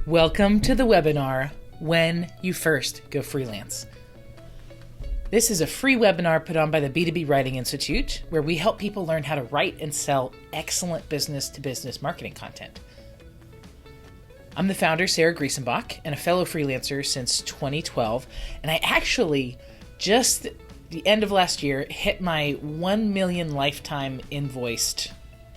Welcome to the webinar, When You First Go Freelance. This is a free webinar put on by the B2B Writing Institute, where we help people learn how to write and sell excellent business-to-business marketing content. I'm the founder, Sarah Griesenbach, and a fellow freelancer since 2012, and I actually just the end of last year hit my 1 million lifetime invoiced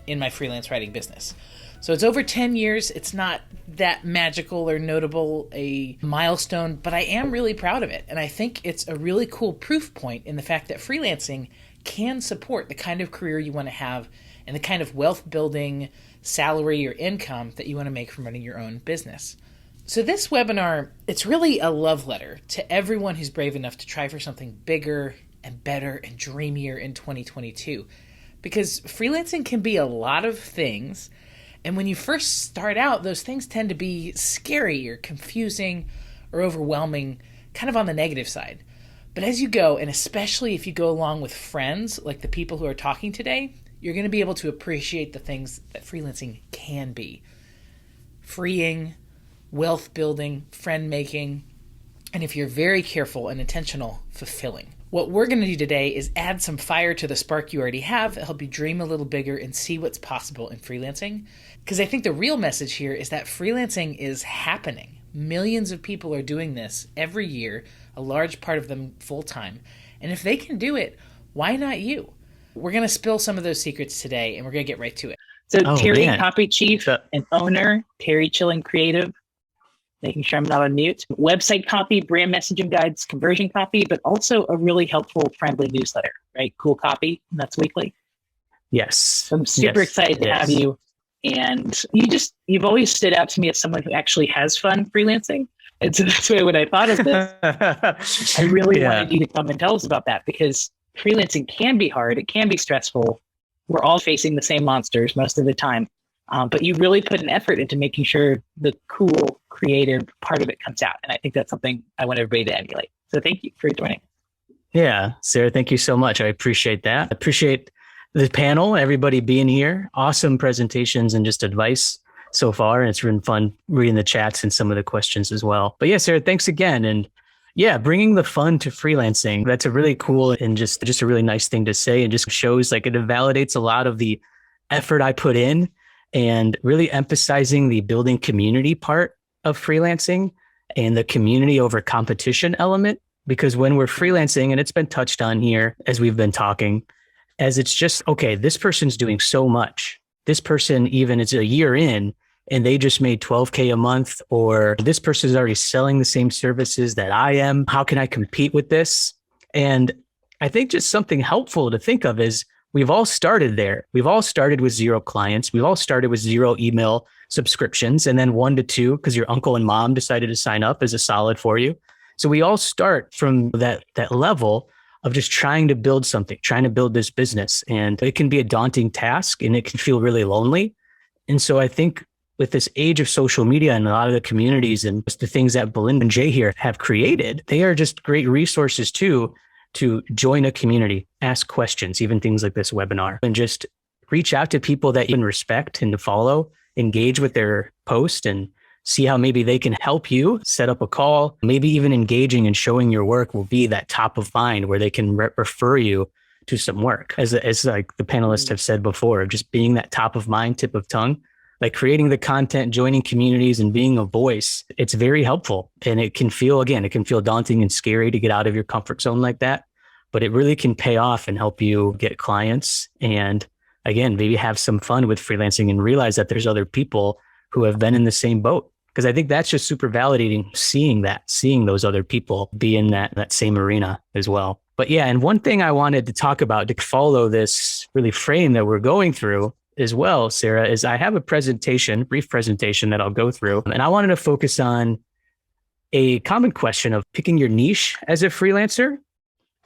in my freelance writing business. So it's over 10 years. It's not that magical or notable a milestone, but I am really proud of it. And I think it's a really cool proof point in the fact that freelancing can support the kind of career you want to have and the kind of wealth building salary or income that you want to make from running your own business. So this webinar, it's really a love letter to everyone who's brave enough to try for something bigger and better and dreamier in 2022. Because freelancing can be a lot of things. And when you first start out, those things tend to be scary or confusing or overwhelming, kind of on the negative side. But as you go, and especially if you go along with friends, like the people who are talking today, you're going to be able to appreciate the things that freelancing can be. Freeing, wealth building, friend making, and if you're very careful and intentional, fulfilling. What we're going to do today is add some fire to the spark you already have, help you dream a little bigger and see what's possible in freelancing. Because I think the real message here is that freelancing is happening. Millions of people are doing this every year, a large part of them full-time. And if they can do it, why not you? We're going to spill some of those secrets today, and we're going to get right to it. So Terry, Copy Chief and Owner, Terry Schilling Creative, making sure I'm not on mute. Website copy, brand messaging guides, conversion copy, but also a really helpful, friendly newsletter, right? Cool Copy, and that's weekly. Yes. So I'm super excited to have you. And you've always stood out to me as someone who actually has fun freelancing. And so that's why when I thought of this, I really wanted you to come and tell us about that, because freelancing can be hard. It can be stressful. We're all facing the same monsters most of the time. But you really put an effort into making sure the cool, creative part of it comes out. And I think that's something I want everybody to emulate. So thank you for joining. Yeah, Sarah, thank you so much. I appreciate that. I appreciate the panel, everybody being here. Awesome presentations and just advice so far. And it's been fun reading the chats and some of the questions as well. But yeah, Sarah, thanks again. And yeah, bringing the fun to freelancing. That's a really cool and just a really nice thing to say. And just shows like it validates a lot of the effort I put in and really emphasizing the building community part of freelancing and the community over competition element. Because when we're freelancing, and it's been touched on here as we've been talking, as it's just, okay, this person's doing so much. This person even is a year in and they just made 12K a month, or this person is already selling the same services that I am. How can I compete with this? And I think just something helpful to think of is we've all started there. We've all started with 0 clients. We've all started with 0 email subscriptions, and then 1 to 2 because your uncle and mom decided to sign up as a solid for you. So we all start from that level of just trying to build something, trying to build this business. And it can be a daunting task and it can feel really lonely. And so I think with this age of social media and a lot of the communities and the things that Belinda and Jay here have created, they are just great resources too, to join a community, ask questions, even things like this webinar, and just reach out to people that you can respect and to follow, engage with their post and see how maybe they can help you set up a call. Maybe even engaging and showing your work will be that top of mind where they can refer you to some work. As like the panelists have said before, just being that top of mind, tip of tongue, like creating the content, joining communities and being a voice, it's very helpful. And it can feel daunting and scary to get out of your comfort zone like that, but it really can pay off and help you get clients. And again, maybe have some fun with freelancing and realize that there's other people who have been in the same boat. Because I think that's just super validating, seeing those other people be in that same arena as well. But yeah, and one thing I wanted to talk about to follow this really frame that we're going through as well, Sarah, is I have a brief presentation that I'll go through. And I wanted to focus on a common question of picking your niche as a freelancer,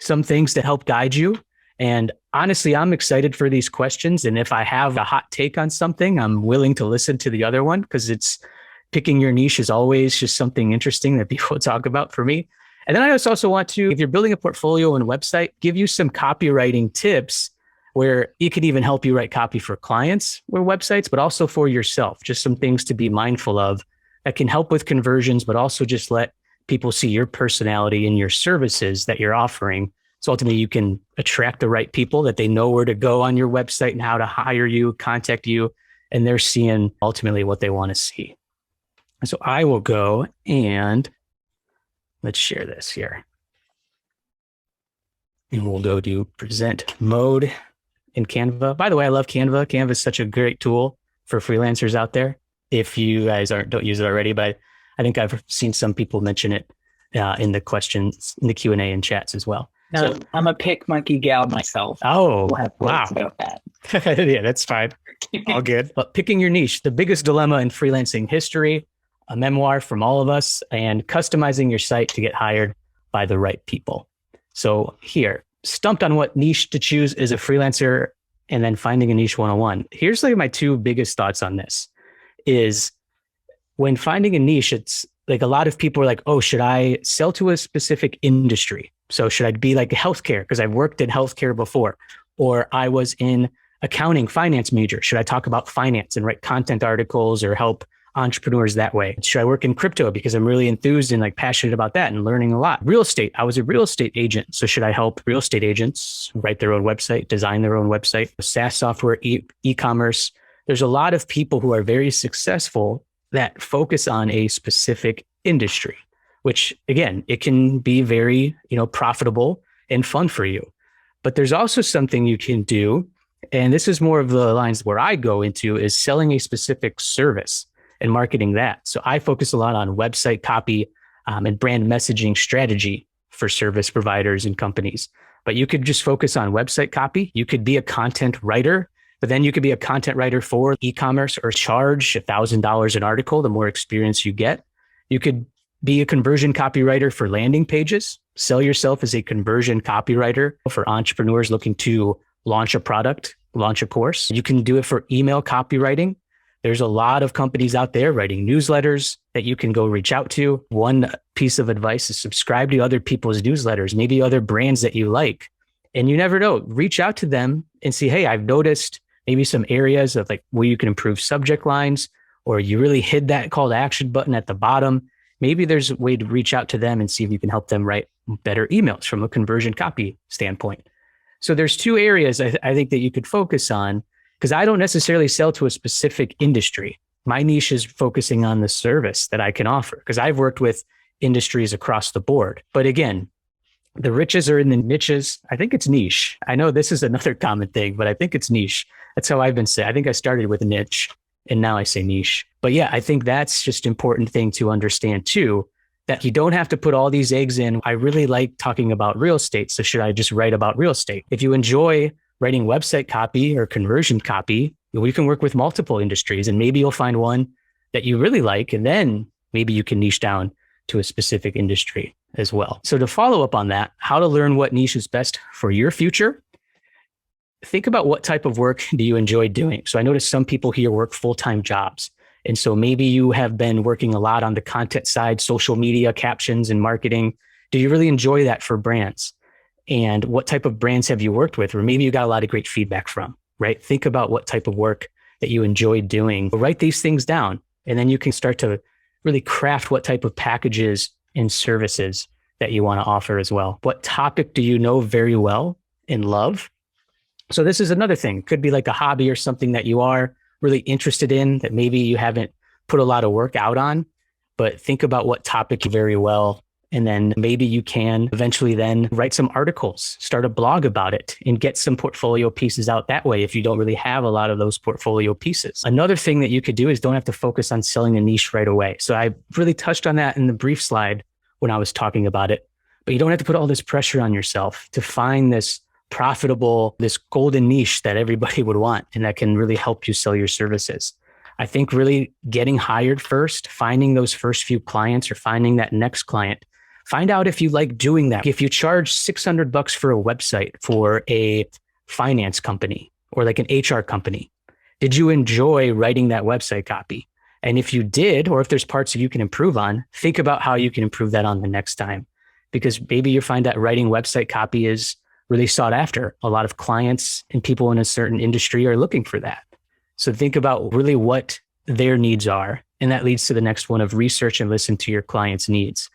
some things to help guide you. And honestly, I'm excited for these questions. And if I have a hot take on something, I'm willing to listen to the other one, because picking your niche is always just something interesting that people talk about for me. And then I also want to, if you're building a portfolio and website, give you some copywriting tips where it could even help you write copy for clients or websites, but also for yourself, just some things to be mindful of that can help with conversions, but also just let people see your personality and your services that you're offering. So ultimately you can attract the right people that they know where to go on your website and how to hire you, contact you, and they're seeing ultimately what they want to see. So I will go and let's share this here. And we'll go to present mode in Canva. By the way, I love Canva. Canva is such a great tool for freelancers out there. If you guys don't use it already, but I think I've seen some people mention it in the questions, in the Q&A and chats as well. No, so, I'm a pick monkey gal myself. Oh, we'll have wow. About that. Yeah, that's fine. All good. But picking your niche, the biggest dilemma in freelancing history, a memoir from all of us, and customizing your site to get hired by the right people. So here, stumped on what niche to choose as a freelancer, and then finding a niche 101. Here's like my two biggest thoughts on this is when finding a niche, it's like a lot of people are like, oh, should I sell to a specific industry? So should I be like healthcare? Because I've worked in healthcare before, or I was in accounting, finance major. Should I talk about finance and write content articles or help entrepreneurs that way? Should I work in crypto because I'm really enthused and like passionate about that and learning a lot? Real estate. I was a real estate agent. So should I help real estate agents write their own website, design their own website, SaaS software, e-commerce? There's a lot of people who are very successful that focus on a specific industry, which again, it can be very, profitable and fun for you. But there's also something you can do. And this is more of the lines where I go into is selling a specific service and marketing that. So I focus a lot on website copy and brand messaging strategy for service providers and companies. But you could just focus on website copy. You could be a content writer, but then you could be a content writer for e-commerce or charge $1,000 an article the more experience you get. You could be a conversion copywriter for landing pages. Sell yourself as a conversion copywriter for entrepreneurs looking to launch a product, launch a course. You can do it for email copywriting. There's a lot of companies out there writing newsletters that you can go reach out to. One piece of advice is subscribe to other people's newsletters, maybe other brands that you like. And you never know, reach out to them and see, hey, I've noticed maybe some areas of like where you can improve subject lines, or you really hid that call to action button at the bottom. Maybe there's a way to reach out to them and see if you can help them write better emails from a conversion copy standpoint. So there's two areas I think that you could focus on, because I don't necessarily sell to a specific industry. My niche is focusing on the service that I can offer, because I've worked with industries across the board. But again, the riches are in the niches. I think it's niche. I know this is another common thing, but I think it's niche. That's how I've been saying. I think I started with a niche and now I say niche. But yeah, I think that's just an important thing to understand too, that you don't have to put all these eggs in. I really like talking about real estate. So should I just write about real estate? If you enjoy writing website copy or conversion copy, we can work with multiple industries and maybe you'll find one that you really like. And then maybe you can niche down to a specific industry as well. So to follow up on that, how to learn what niche is best for your future. Think about what type of work do you enjoy doing? So I noticed some people here work full-time jobs. And so maybe you have been working a lot on the content side, social media, captions and marketing. Do you really enjoy that for brands? And what type of brands have you worked with? Or maybe you got a lot of great feedback from, right? Think about what type of work that you enjoy doing. Write these things down, and then you can start to really craft what type of packages and services that you want to offer as well. What topic do you know very well and love? So this is another thing. Could be like a hobby or something that you are really interested in that maybe you haven't put a lot of work out on, but think about what topic you very well. And then maybe you can eventually then write some articles, start a blog about it, and get some portfolio pieces out that way if you don't really have a lot of those portfolio pieces. Another thing that you could do is don't have to focus on selling a niche right away. So I really touched on that in the brief slide when I was talking about it, but you don't have to put all this pressure on yourself to find this profitable, this golden niche that everybody would want and that can really help you sell your services. I think really getting hired first, finding those first few clients or finding that next client. Find out if you like doing that. If you charge $600 for a website for a finance company or like an HR company, did you enjoy writing that website copy? And if you did, or if there's parts that you can improve on, think about how you can improve that on the next time. Because maybe you find that writing website copy is really sought after. A lot of clients and people in a certain industry are looking for that. So think about really what their needs are And that leads to the next one of research and listen to your client's needs.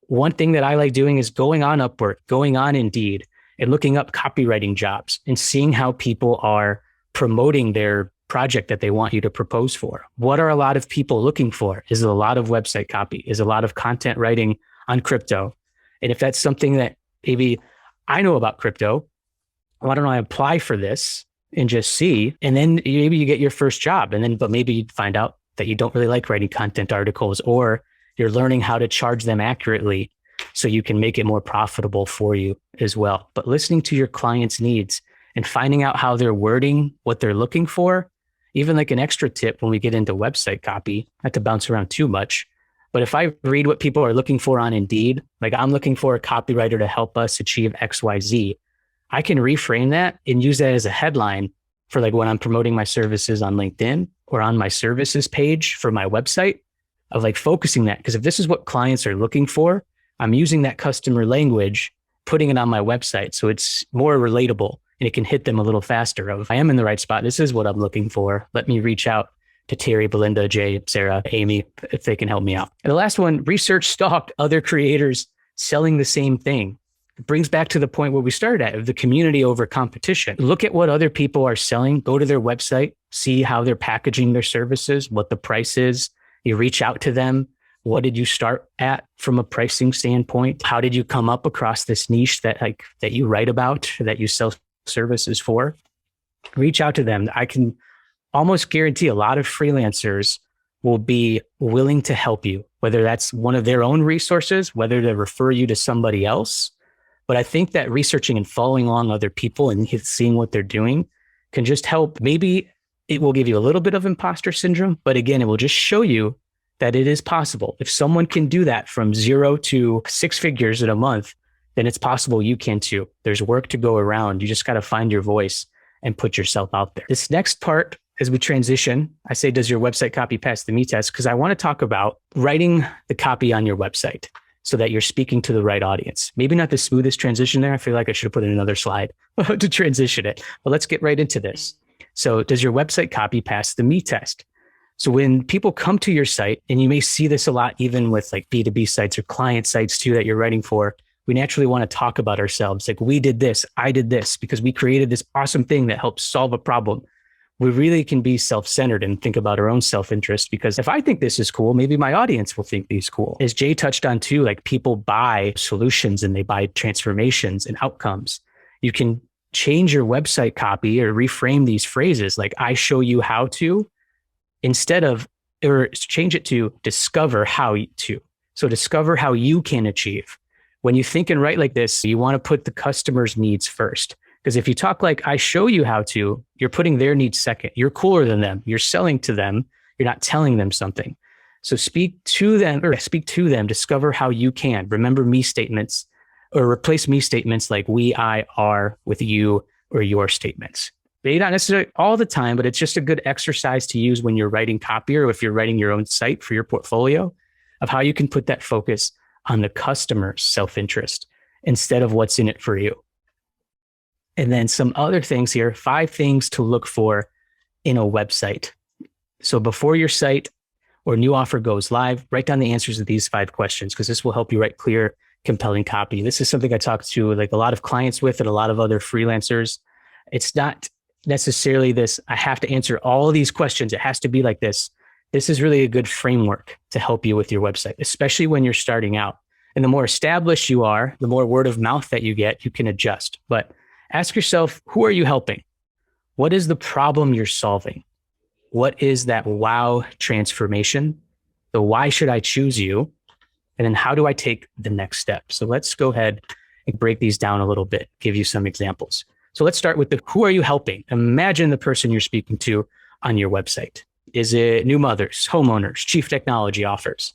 One thing that I like doing is going on Upwork, going on Indeed, and looking up copywriting jobs and seeing how people are promoting their project that they want you to propose for. What are a lot of people looking for? Is it a lot of website copy? Is it a lot of content writing on crypto? And if that's something that maybe I know about crypto, why don't I apply for this and just see? And then maybe you get your first job, but maybe you find out that you don't really like writing content articles, or you're learning how to charge them accurately so you can make it more profitable for you as well. But listening to your clients' needs and finding out how they're wording what they're looking for, even like an extra tip when we get into website copy, not to bounce around too much. But if I read what people are looking for on Indeed, like I'm looking for a copywriter to help us achieve XYZ, I can reframe that and use that as a headline for like when I'm promoting my services on LinkedIn or on my services page for my website, of like focusing that. Because if this is what clients are looking for, I'm using that customer language, putting it on my website. So it's more relatable and it can hit them a little faster of, I am in the right spot. This is what I'm looking for. Let me reach out to Terry, Belinda, Jay, Sarah, Amy, if they can help me out. And the last one, research stalked other creators selling the same thing. It brings back to the point where we started at, of the community over competition. Look at what other people are selling, go to their website, see how they're packaging their services, what the price is. You reach out to them. What did you start at from a pricing standpoint? How did you come up across this niche that you write about, that you sell services for? Reach out to them. I can almost guarantee a lot of freelancers will be willing to help you, whether that's one of their own resources, whether to refer you to somebody else. But I think that researching and following along other people and seeing what they're doing can just help. Maybe it will give you a little bit of imposter syndrome, but again, it will just show you that it is possible. If someone can do that from 0 to 6 figures in a month, then it's possible you can too. There's work to go around. You just got to find your voice and put yourself out there. This next part, as we transition, I say, does your website copy pass the me test? Because I want to talk about writing the copy on your website so that you're speaking to the right audience. Maybe not the smoothest transition there. I feel like I should have put in another slide to transition it. But let's get right into this. So does your website copy pass the me test? So when people come to your site, and you may see this a lot even with like B2B sites or client sites too that you're writing for, we naturally want to talk about ourselves. Like, we did this, I did this, because we created this awesome thing that helps solve a problem. We really can be self-centered and think about our own self-interest, because if I think this is cool, maybe my audience will think these cool. As Jay touched on too, like people buy solutions and they buy transformations and outcomes. You can change your website copy or reframe these phrases like, I show you how to, or change it to discover how to. So discover how you can achieve. When you think and write like this, you want to put the customer's needs first. Because if you talk like, I show you how to, you're putting their needs second. You're cooler than them. You're selling to them. You're not telling them something. So speak to them, discover how you can. Remember me statements, or replace me statements like we, I, are with you or your statements. Maybe not necessarily all the time, but it's just a good exercise to use when you're writing copy, or if you're writing your own site for your portfolio, of how you can put that focus on the customer's self-interest instead of what's in it for you. And then some other things here, 5 things to look for in a website. So before your site or new offer goes live, write down the answers to these 5 questions, because this will help you write clear, compelling copy. This is something I talk to like a lot of clients with and a lot of other freelancers. It's not necessarily this, I have to answer all of these questions. It has to be like this. This is really a good framework to help you with your website, especially when you're starting out. And the more established you are, the more word of mouth that you get, you can adjust. But ask yourself, who are you helping? What is the problem you're solving? What is that wow transformation? The why should I choose you? And then how do I take the next step? So let's go ahead and break these down a little bit, give you some examples. So let's start with the who are you helping? Imagine the person you're speaking to on your website. Is it new mothers, homeowners, chief technology offers,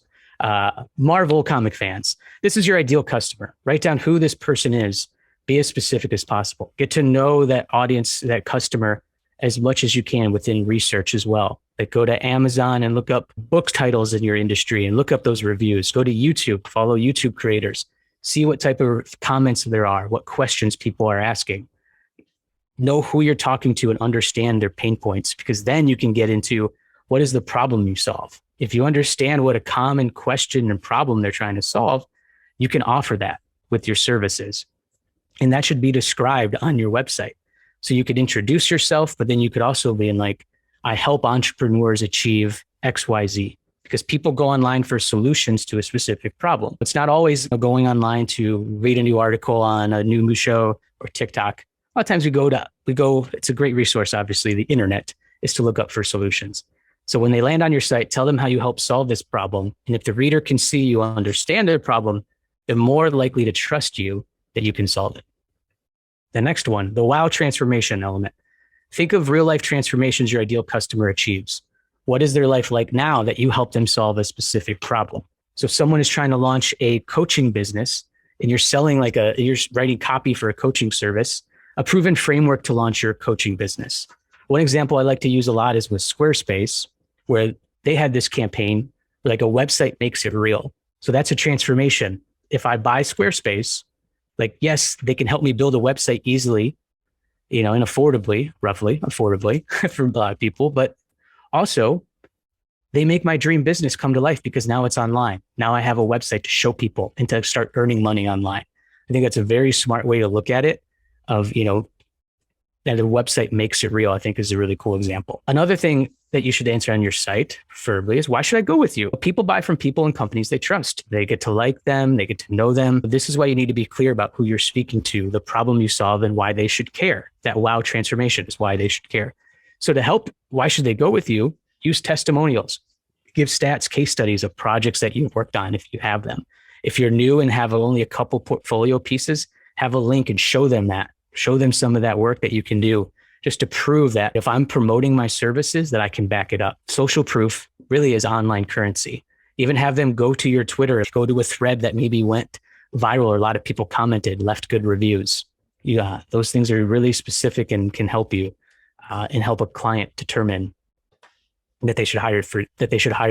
Marvel comic fans? This is your ideal customer. Write down who this person is. Be as specific as possible. Get to know that audience, that customer, as much as you can within research as well. Like, go to Amazon and look up book titles in your industry and look up those reviews. Go to YouTube, follow YouTube creators, see what type of comments there are, what questions people are asking. Know who you're talking to and understand their pain points, because then you can get into What is the problem you solve? If you understand what a common question and problem they're trying to solve, you can offer that with your services. And that should be described on your website. So you could introduce yourself, but then you could also be in like, I help entrepreneurs achieve XYZ, because people go online for solutions to a specific problem. It's not always going online to read a new article on a new show or TikTok. A lot of times we go, it's a great resource, obviously, the internet is to look up for solutions. So when they land on your site, tell them how you help solve this problem. And if the reader can see you understand their problem, they're more likely to trust you that you can solve it. The next one, the wow transformation element. Think of real life transformations your ideal customer achieves. What is their life like now that you help them solve a specific problem? So if someone is trying to launch a coaching business and you're selling you're writing copy for a coaching service, a proven framework to launch your coaching business. One example I like to use a lot is with Squarespace, where they had this campaign, like a website makes it real. So that's a transformation. If I buy Squarespace, like, yes, they can help me build a website easily, and affordably for a lot of people, but also they make my dream business come to life because now it's online. Now I have a website to show people and to start earning money online. I think that's a very smart way to look at it of, that the website makes it real, I think is a really cool example. Another thing that you should answer on your site preferably is, why should I go with you? People buy from people and companies they trust. They get to like them. They get to know them. This is why you need to be clear about who you're speaking to, the problem you solve, and why they should care. That wow transformation is why they should care. So to help, why should they go with you? Use testimonials. Give stats, case studies of projects that you've worked on if you have them. If you're new and have only a couple portfolio pieces, have a link and show them that. Show them some of that work that you can do, just to prove that if I'm promoting my services, that I can back it up. Social proof really is online currency. Even have them go to your Twitter, go to a thread that maybe went viral, or a lot of people commented, left good reviews. Yeah, those things are really specific and can help you and help a client determine that they should hire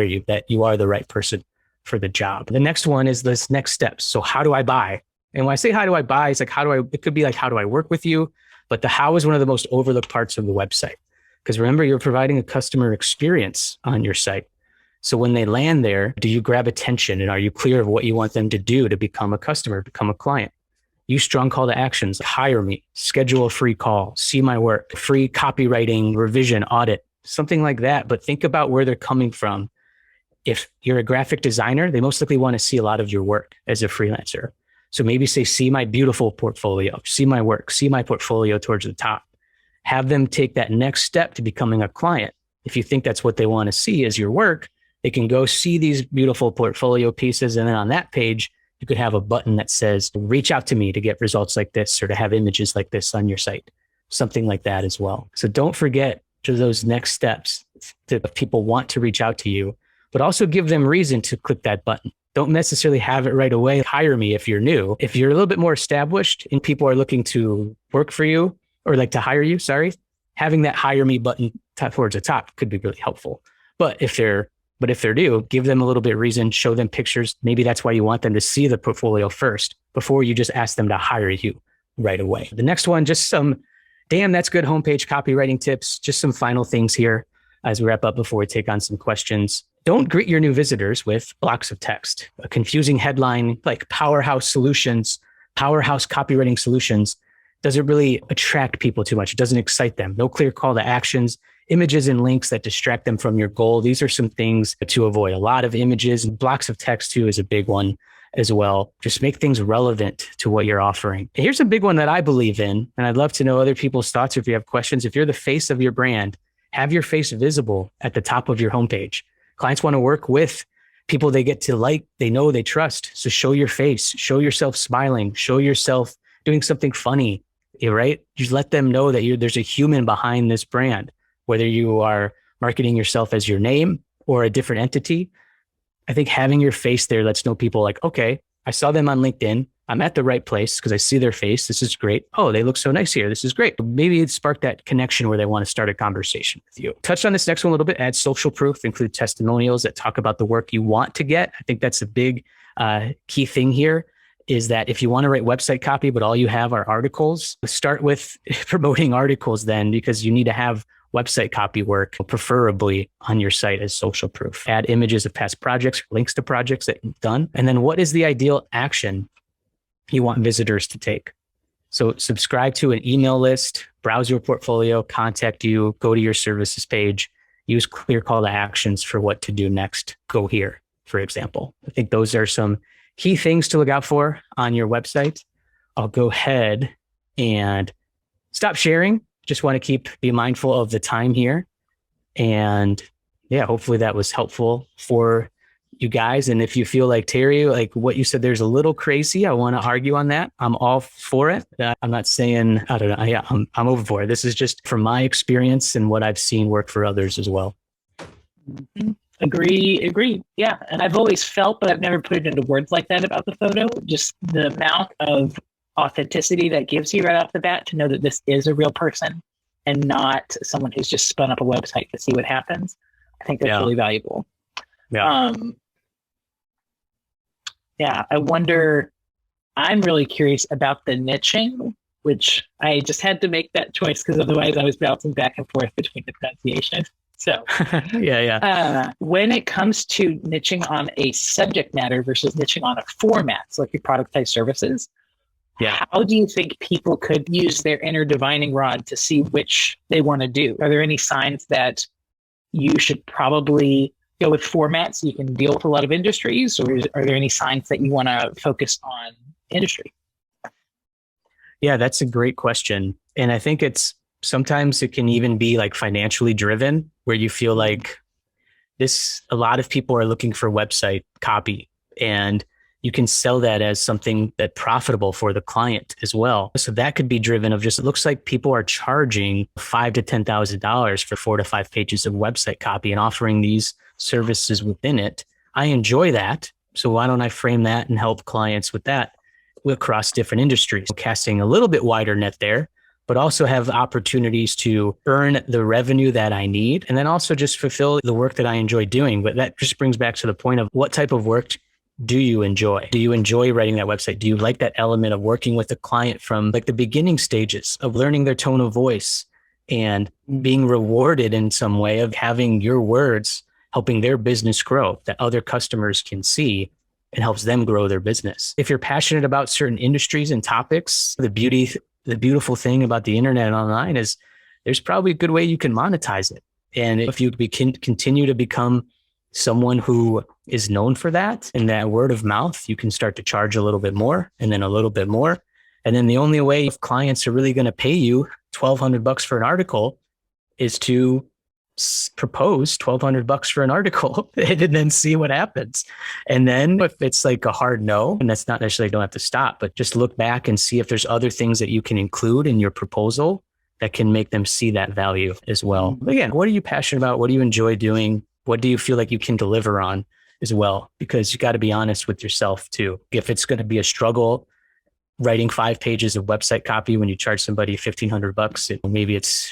you, that you are the right person for the job. The next one is this next steps. So how do I buy? And when I say, how do I buy? It's like, it could be like, how do I work with you? But the how is one of the most overlooked parts of the website. Because remember, you're providing a customer experience on your site. So when they land there, do you grab attention, and are you clear of what you want them to do to become a customer, become a client? Use strong call to actions, hire me, schedule a free call, see my work, free copywriting, revision, audit, something like that. But think about where they're coming from. If you're a graphic designer, they most likely want to see a lot of your work as a freelancer. So maybe say, see my beautiful portfolio, see my work, see my portfolio towards the top. Have them take that next step to becoming a client. If you think that's what they want to see as your work, they can go see these beautiful portfolio pieces. And then on that page, you could have a button that says, reach out to me to get results like this, or to have images like this on your site, something like that as well. So don't forget to those next steps if people want to reach out to you, but also give them reason to click that button. Don't necessarily have it right away. Hire me if you're new. If you're a little bit more established and people are looking to work for you, or like to hire you, having that hire me button towards the top could be really helpful. But if they're new, give them a little bit of reason, show them pictures. Maybe that's why you want them to see the portfolio first before you just ask them to hire you right away. The next one, just some, damn, that's good homepage copywriting tips. Just some final things here as we wrap up before we take on some questions. Don't greet your new visitors with blocks of text. A confusing headline like powerhouse copywriting solutions doesn't really attract people too much. It doesn't excite them. No clear call to actions, images and links that distract them from your goal. These are some things to avoid. A lot of images and blocks of text too is a big one as well. Just make things relevant to what you're offering. Here's a big one that I believe in, and I'd love to know other people's thoughts. If you have questions, if you're the face of your brand, have your face visible at the top of your homepage. Clients want to work with people they get to like, they know, they trust. So show your face, show yourself smiling, show yourself doing something funny, right? Just let them know that there's a human behind this brand, whether you are marketing yourself as your name or a different entity. I think having your face there lets know people like, okay, I saw them on LinkedIn. I'm at the right place because I see their face. This is great. Oh, they look so nice here. This is great. Maybe it sparked that connection where they want to start a conversation with you. Touch on this next one a little bit. Add social proof, include testimonials that talk about the work you want to get. I think that's a big key thing here, is that if you want to write website copy, but all you have are articles, start with promoting articles then, because you need to have website copy work, preferably on your site as social proof. Add images of past projects, links to projects that you've done. And then what is the ideal action you want visitors to take? So subscribe to an email list, browse your portfolio, contact you, go to your services page, use clear call to actions for what to do next. Go here, for example. I think those are some key things to look out for on your website. I'll go ahead and stop sharing. Just want to be mindful of the time here. And yeah, hopefully that was helpful for you guys. And if you feel like, Terry, like what you said, there's a little crazy, I want to argue on that. I'm all for it. I'm not saying, I don't know. Yeah, I'm over for it. This is just from my experience and what I've seen work for others as well. Mm-hmm. Agree. Yeah. And I've always felt, but I've never put it into words like that about the photo, just the amount of authenticity that gives you right off the bat to know that this is a real person and not someone who's just spun up a website to see what happens. I think that's really valuable. Yeah. I wonder, I'm really curious about the niching, which I just had to make that choice because otherwise I was bouncing back and forth between the pronunciation. So when it comes to niching on a subject matter versus niching on a format, so like your productized services, how do you think people could use their inner divining rod to see which they want to do? Are there any signs that you should probably go with formats so you can deal with a lot of industries, or are there any signs that you want to focus on industry? Yeah, that's a great question. And I think sometimes it can even be like financially driven, where you feel like a lot of people are looking for website copy, and you can sell that as something that's profitable for the client as well. So that could be driven of just, it looks like people are charging $5,000 to $10,000 for 4 to 5 pages of website copy and offering these services within it. I enjoy that. So why don't I frame that and help clients with that across different industries, casting a little bit wider net there, but also have opportunities to earn the revenue that I need. And then also just fulfill the work that I enjoy doing. But that just brings back to the point of what type of work do you enjoy? Do you enjoy writing that website? Do you like that element of working with the client from like the beginning stages of learning their tone of voice and being rewarded in some way of having your words helping their business grow that other customers can see and helps them grow their business? If you're passionate about certain industries and topics, the beautiful thing about the internet and online is there's probably a good way you can monetize it. And if you continue to become someone who is known for that and that word of mouth, you can start to charge a little bit more and then a little bit more. And then the only way if clients are really going to pay you $1,200 for an article is to propose $1,200 for an article and then see what happens. And then if it's like a hard no, and that's not necessarily don't have to stop, but just look back and see if there's other things that you can include in your proposal that can make them see that value as well. But again, what are you passionate about? What do you enjoy doing? What do you feel like you can deliver on as well? Because you got to be honest with yourself too. If it's going to be a struggle writing 5 pages of website copy when you charge somebody $1,500,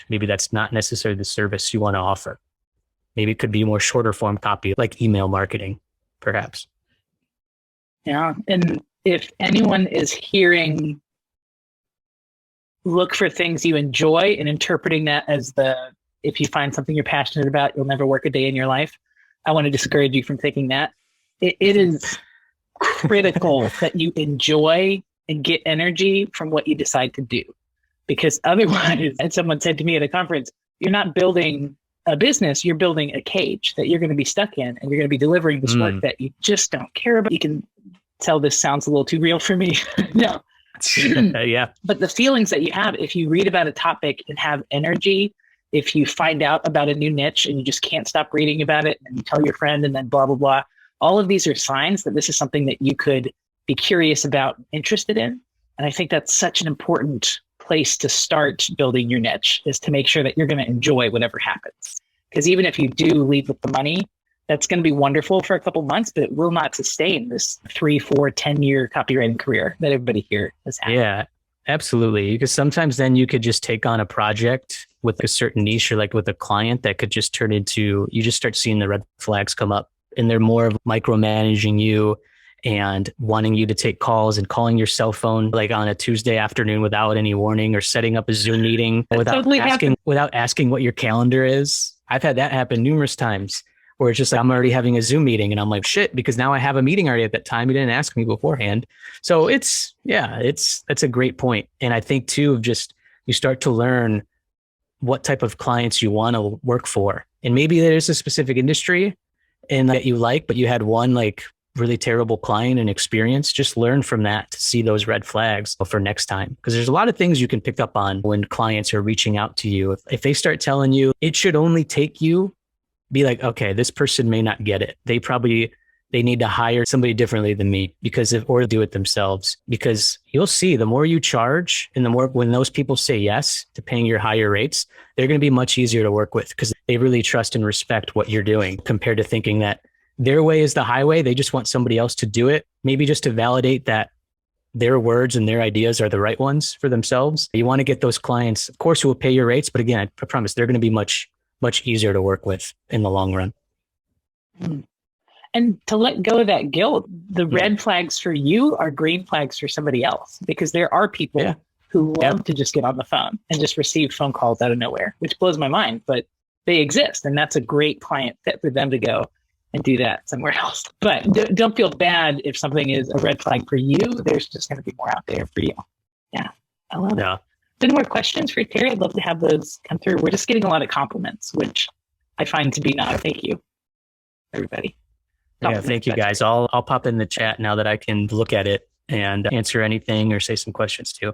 maybe that's not necessarily the service you want to offer. Maybe it could be more shorter form copy, like email marketing, perhaps. Yeah. And if anyone is hearing, look for things you enjoy and interpreting that as if you find something you're passionate about, you'll never work a day in your life. I want to discourage you from thinking that. It is critical that you enjoy and get energy from what you decide to do. Because otherwise, and someone said to me at a conference, you're not building a business, you're building a cage that you're going to be stuck in, and you're going to be delivering this work that you just don't care about. You can tell this sounds a little too real for me. No. Yeah. But the feelings that you have, if you read about a topic and have energy, if you find out about a new niche and you just can't stop reading about it and you tell your friend and then blah, blah, blah, all of these are signs that this is something that you could be curious about, interested in. And I think that's such an important place to start building your niche, is to make sure that you're going to enjoy whatever happens. Because even if you do leave with the money, that's going to be wonderful for a couple of months, but it will not sustain this 3, 4, 10-year copywriting career that everybody here has had. Yeah, absolutely. Because sometimes then you could just take on a project with a certain niche or like with a client that could just turn into, you just start seeing the red flags come up and they're more of micromanaging you and wanting you to take calls and calling your cell phone like on a Tuesday afternoon without any warning, or setting up a Zoom meeting without asking what your calendar is. I've had that happen numerous times where it's just like, I'm already having a Zoom meeting and I'm like, shit, because now I have a meeting already at that time. You didn't ask me beforehand. So that's a great point. And I think too, just you start to learn what type of clients you want to work for. And maybe there's a specific industry and that you like, but you had one like really terrible client and experience. Just learn from that to see those red flags for next time. Because there's a lot of things you can pick up on when clients are reaching out to you. If they start telling you it should only take you, be like, okay, this person may not get it. They need to hire somebody differently than me or do it themselves, because you'll see the more you charge and the more when those people say yes to paying your higher rates, they're going to be much easier to work with because they really trust and respect what you're doing, compared to thinking that their way is the highway. They just want somebody else to do it, maybe just to validate that their words and their ideas are the right ones for themselves. You want to get those clients, of course, who will pay your rates. But again, I promise they're going to be much, much easier to work with in the long run. And to let go of that guilt, the red flags for you are green flags for somebody else, because there are people who love to just get on the phone and just receive phone calls out of nowhere, which blows my mind, but they exist. And that's a great client fit for them to go and do that somewhere else. But don't feel bad if something is a red flag for you. There's just going to be more out there for you. Yeah, I love it. Any more questions for Terry? I'd love to have those come through. We're just getting a lot of compliments, which I find to be not. Thank you, everybody. Yeah, thank you guys. I'll pop in the chat now that I can look at it and answer anything or say some questions too,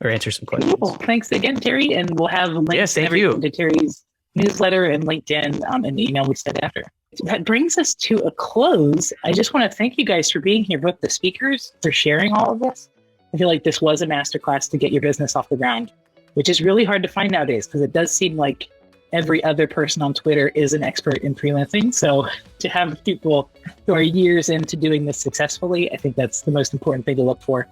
or answer some questions. Cool. Thanks again, Terry. And we'll have links to Terry's newsletter and LinkedIn and the email we sent after. That brings us to a close. I just want to thank you guys for being here, both the speakers, for sharing all of this. I feel like this was a masterclass to get your business off the ground, which is really hard to find nowadays because it does seem like every other person on Twitter is an expert in freelancing. So to have people who are years into doing this successfully, I think that's the most important thing to look for.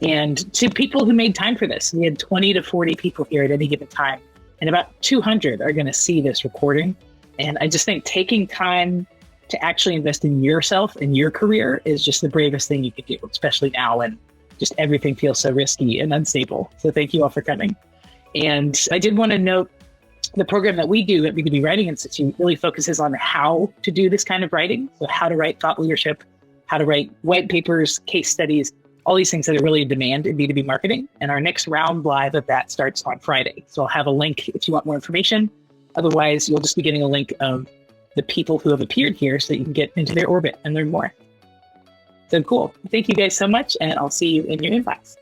And to people who made time for this, we had 20 to 40 people here at any given time, and about 200 are going to see this recording. And I just think taking time to actually invest in yourself and your career is just the bravest thing you could do, especially now when just everything feels so risky and unstable. So thank you all for coming. And I did want to note, the program that we do at B2B Writing Institute really focuses on how to do this kind of writing. So how to write thought leadership, how to write white papers, case studies, all these things that are really in demand in B2B marketing. And our next round live of that starts on Friday. So I'll have a link if you want more information. Otherwise, you'll just be getting a link of the people who have appeared here so that you can get into their orbit and learn more. So cool. Thank you guys so much, and I'll see you in your inbox.